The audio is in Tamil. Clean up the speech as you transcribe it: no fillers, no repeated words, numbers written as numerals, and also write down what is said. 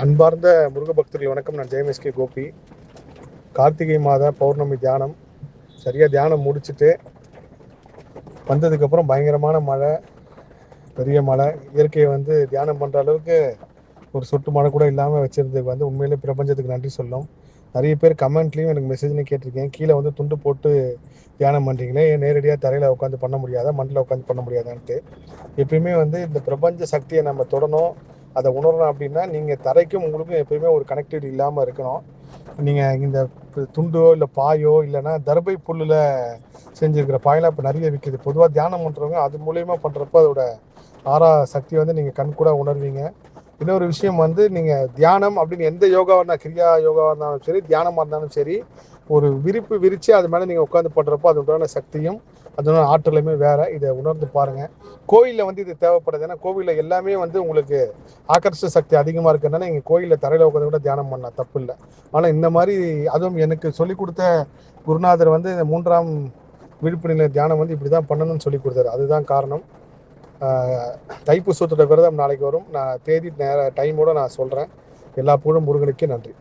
அன்பார்ந்த முருக பக்தர்கள் வணக்கம். நான் ஜெயமேஸ்கே கோபி. கார்த்திகை மாத பௌர்ணமி தியானம் சரியாக தியானம் முடிச்சுட்டு வந்ததுக்கப்புறம் பயங்கரமான மழை, பெரிய மழை. இயற்கையை தியானம் பண்ணுற அளவுக்கு ஒரு சொட்டு மழை கூட இல்லாமல் வச்சுருந்ததுக்கு உண்மையிலே பிரபஞ்சத்துக்கு நன்றி சொல்லும். நிறைய பேர் கமெண்ட்லேயும் எனக்கு மெசேஜ்லையும் கேட்டிருக்கேன், கீழே துண்டு போட்டு தியானம் பண்ணுறீங்களே, நேரடியாக தரையில் உட்காந்து பண்ண முடியாதா, மண்ணில் உட்காந்து பண்ண முடியாதான்ட்டு. எப்பயுமே இந்த பிரபஞ்ச சக்தியை நம்ம தொடணும், அதை உணரணும் அப்படின்னா நீங்கள் தரைக்கும் உங்களுக்கும் எப்பயுமே ஒரு கனெக்டிவிட்டி இல்லாமல் இருக்கணும். நீங்கள் இந்த துண்டோ இல்லை பாயோ இல்லைன்னா தர்பை புல்லில் செஞ்சுருக்கிற பாயெல்லாம் இப்போ நிறைய விற்கிது. பொதுவாக தியானம் பண்ணுறவங்க அது மூலயமா பண்ணுறப்போ அதோட ஆறா சக்தியை நீங்கள் கண் கூட உணர்வீங்க. இன்னொரு விஷயம் நீங்கள் தியானம் அப்படின்னு எந்த யோகாவாக இருந்தாலும், கிரியா யோகாவாக இருந்தாலும் சரி, தியானமாக இருந்தாலும் சரி, ஒரு விரிப்பு விரித்து அது மேலே நீங்கள் உட்காந்து பண்ணுறப்போ அது உண்டான சக்தியும் அதோட ஆற்றலுமே வேறு. இதை உணர்ந்து பாருங்கள். கோயிலில் இது தேவைப்படுது. ஏன்னா கோவிலில் எல்லாமே உங்களுக்கு ஆக்கர்ஷ சக்தி அதிகமாக இருக்கிறதுனால நீங்கள் கோயிலில் தரையில் உட்காந்து கூட தியானம் பண்ணலாம், தப்பு இல்லை. ஆனால் இந்த மாதிரி அதுவும் எனக்கு சொல்லிக் கொடுத்த குருநாதர் இந்த 3ஆம் விழிப்பு நிலை தியானம் இப்படி தான் பண்ணணும்னு சொல்லி கொடுத்தாரு. அதுதான் காரணம். தைப்பூசத்தோட விரதம் நாளைக்கு வரும். நான் தேதி டைமோடு நான் சொல்கிறேன். எல்லா புகழும் முருகனுக்கே. நன்றி.